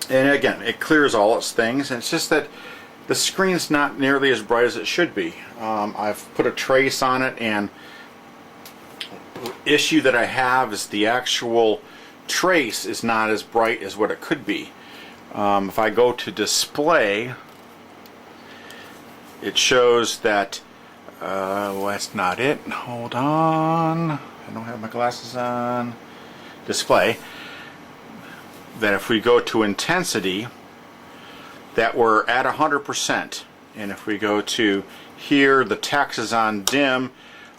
And again, it clears all its things, and it's just that the screen's not nearly as bright as it should be. I've put a trace on it, and the issue that I have is the actual trace is not as bright as what it could be. If I go to display, it shows that well, that's not it. Hold on, I don't have my glasses on. Display, that if we go to intensity, that we're at 100%, and if we go to here, the text is on dim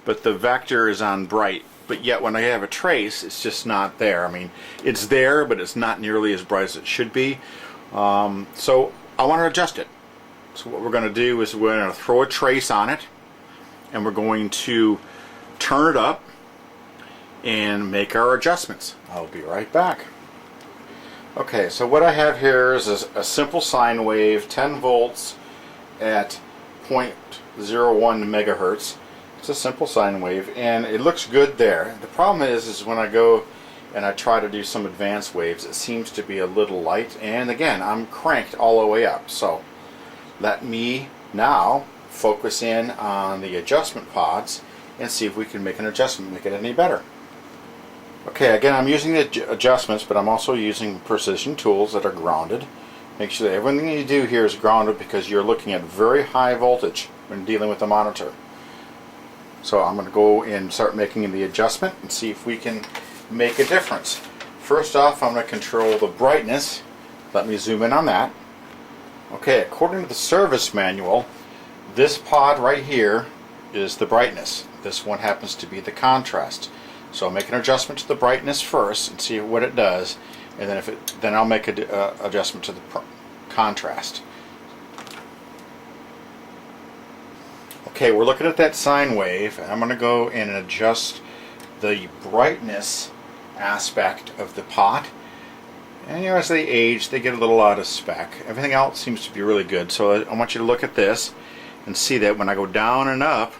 but the vector is on bright, but yet when I have a trace, it's just not there. I mean, it's there, but it's not nearly as bright as it should be. So I want to adjust it. So what we're going to do is we're going to throw a trace on it, and we're going to turn it up and make our adjustments. I'll be right back. Okay, so what I have here is a simple sine wave, 10 volts at 0.01 megahertz. It's a simple sine wave, and it looks good there. The problem is when I go and I try to do some advanced waves, it seems to be a little light, and again, I'm cranked all the way up. So let me now focus in on the adjustment pods and see if we can make an adjustment, make it any better. Okay, again, I'm using the adjustments, but I'm also using precision tools that are grounded. Make sure that everything you do here is grounded, because you're looking at very high voltage when dealing with the monitor. So I'm going to go and start making the adjustment and see if we can make a difference. First off, I'm going to control the brightness. Let me zoom in on that. Okay, according to the service manual, this pod right here is the brightness. This one happens to be the contrast. So I'll make an adjustment to the brightness first and see what it does, and then I'll make an adjustment to the contrast. Okay, we're looking at that sine wave, and I'm going to go in and adjust the brightness aspect of the pot. And you know, as they age, they get a little out of spec. Everything else seems to be really good. So I want you to look at this and see that when I go down and up,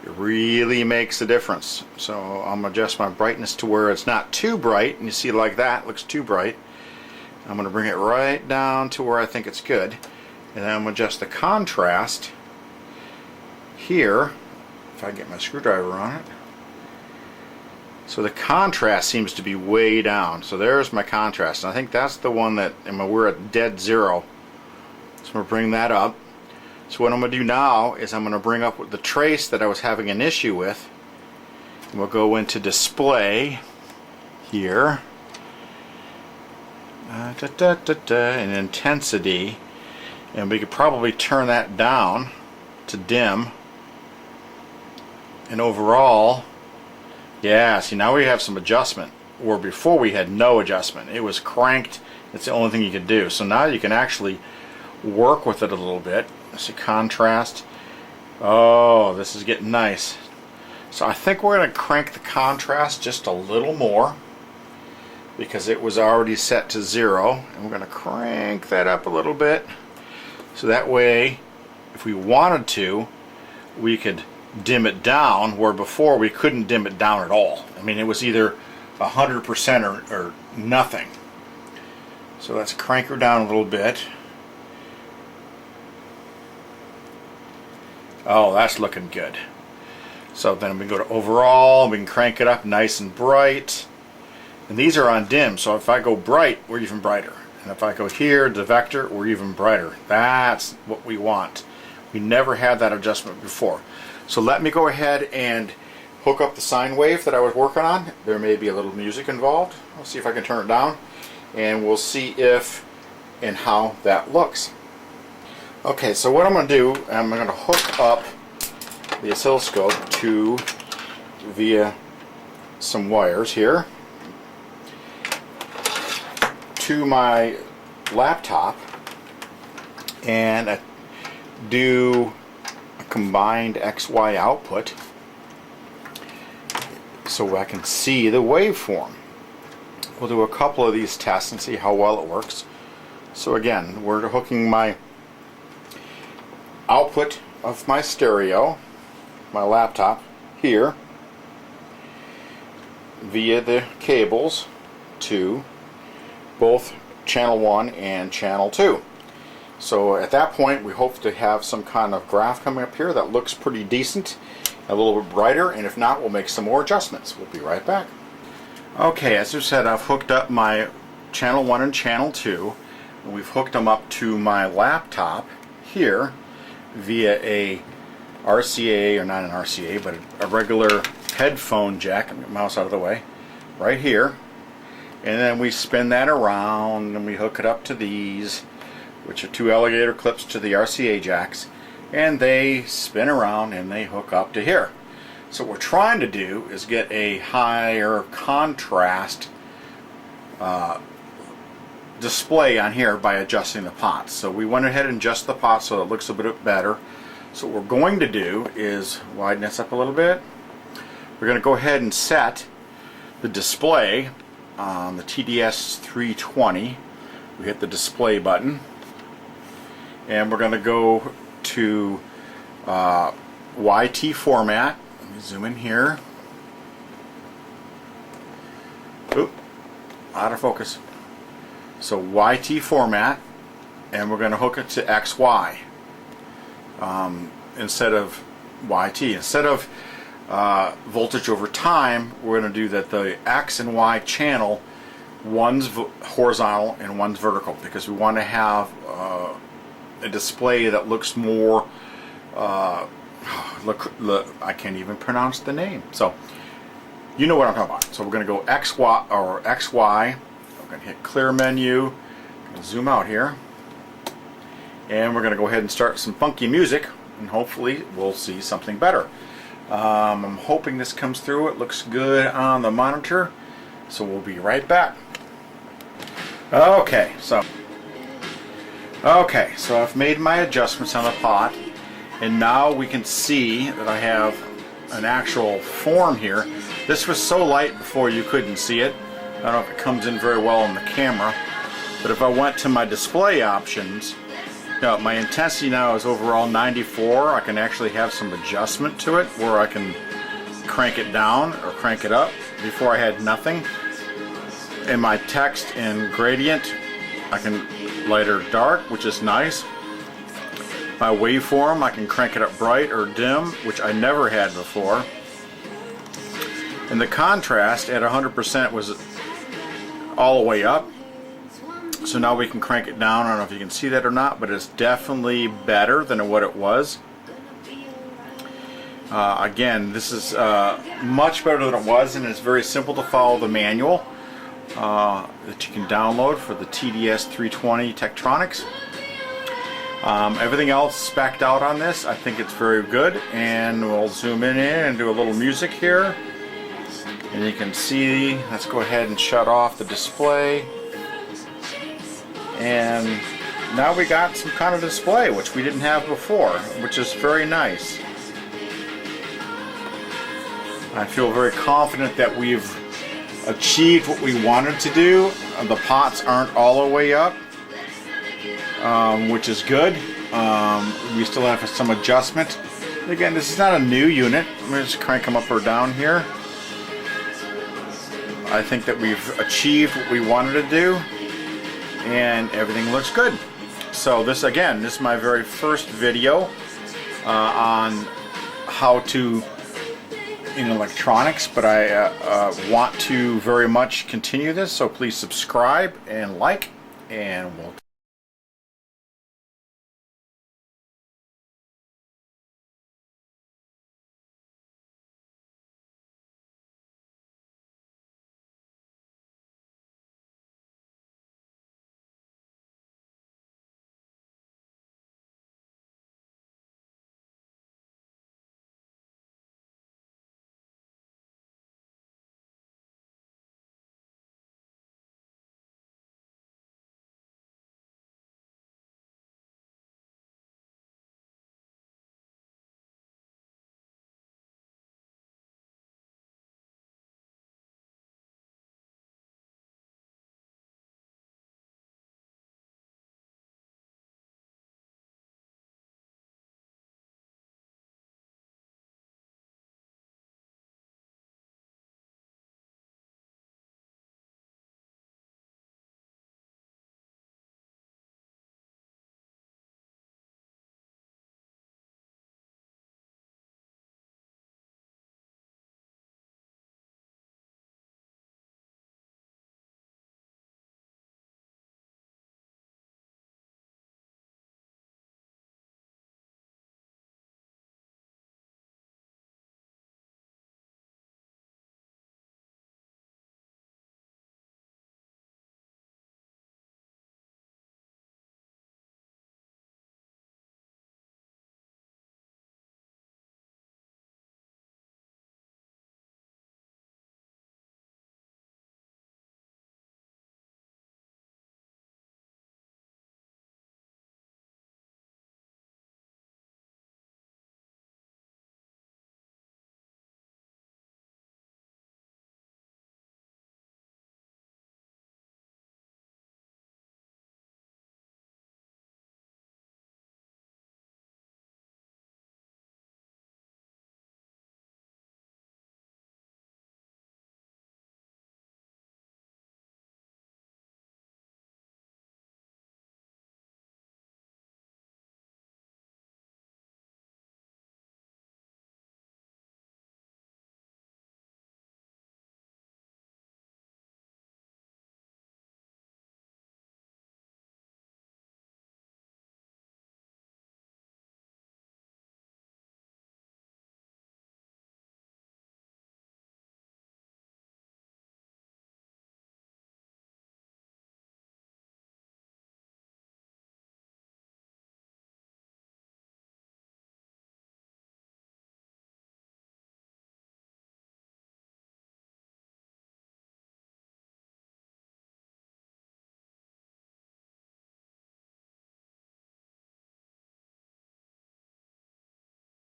it really makes a difference. So I'm going to adjust my brightness to where it's not too bright, and you see like that, it looks too bright. I'm going to bring it right down to where I think it's good, and then I'm going to adjust the contrast here, if I get my screwdriver on it. So the contrast seems to be way down. So there's my contrast, and I think that's the one that, we're at dead zero. So I'm going to bring that up. So what I'm going to do now is I'm going to bring up the trace that I was having an issue with, and we'll go into display here, and intensity, and we could probably turn that down to dim, and overall, yeah, see, now we have some adjustment, where before we had no adjustment. It was cranked. It's the only thing you could do. So now you can actually work with it a little bit. See, contrast. Oh, this is getting nice. So I think we're going to crank the contrast just a little more, because it was already set to 0, and we're going to crank that up a little bit, so that way if we wanted to, we could dim it down, where before we couldn't dim it down at all. I mean, it was either 100% or nothing. So let's crank her down a little bit. Oh, that's looking good. So then we go to overall, we can crank it up nice and bright. And these are on dim, so if I go bright, we're even brighter. And if I go here, the vector, we're even brighter. That's what we want. We never had that adjustment before. So let me go ahead and hook up the sine wave that I was working on. There may be a little music involved. I'll see if I can turn it down, and we'll see if and how that looks. Okay, so what I'm going to do, I'm going to hook up the oscilloscope via some wires here to my laptop, and do a combined XY output so I can see the waveform. We'll do a couple of these tests and see how well it works. So again, we're hooking my output of my stereo, my laptop, here via the cables to both channel 1 and channel 2. So at that point we hope to have some kind of graph coming up here that looks pretty decent, a little bit brighter, and if not, we'll make some more adjustments. We'll be right back. Okay, as I said, I've hooked up my channel 1 and channel 2. And we've hooked them up to my laptop here via a RCA, or not an RCA, but a regular headphone jack. Get my mouse out of the way. Right here. And then we spin that around and we hook it up to these, which are 2 alligator clips to the RCA jacks, and they spin around and they hook up to here. So what we're trying to do is get a higher contrast display on here by adjusting the pots. So we went ahead and adjusted the pots so it looks a bit better. So what we're going to do is widen this up a little bit. We're going to go ahead and set the display on the TDS320. We hit the display button, and we're going to go to YT format. Let me zoom in here. Oop, out of focus. So YT format, and we're going to hook it to XY instead of YT. Instead of voltage over time, we're going to do that the X and Y channel, one's horizontal and one's vertical, because we want to have a display that looks more look, I can't even pronounce the name, so you know what I'm talking about. So we're going to go XY or XY. We're going to hit clear menu, zoom out here, and we're going to go ahead and start some funky music, and hopefully we'll see something better. I'm hoping this comes through. It looks good on the monitor, so we'll be right back. Okay, so I've made my adjustments on the pot, and now we can see that I have an actual form here. This was so light before you couldn't see it. I don't know if it comes in very well on the camera, but if I went to my display options, my intensity now is overall 94. I can actually have some adjustment to it where I can crank it down or crank it up. Before I had nothing. In my text and gradient, I can light or dark, which is nice. My waveform, I can crank it up bright or dim, which I never had before. And the contrast at 100% was all the way up. So now we can crank it down. I don't know if you can see that or not, but it's definitely better than what it was. Again, this is much better than it was, and it's very simple to follow the manual that you can download for the TDS320 Tektronix. Everything else spec'd out on this, I think it's very good, and we'll zoom in and do a little music here. And you can see, let's go ahead and shut off the display. And now we got some kind of display, which we didn't have before, which is very nice. I feel very confident that we've achieved what we wanted to do. The pots aren't all the way up, which is good. We still have some adjustment. Again, this is not a new unit. I'm going to just crank them up or down here. I think that we've achieved what we wanted to do, and everything looks good. So this is my very first video on how to in electronics, but I want to very much continue this, so please subscribe and like, and we'll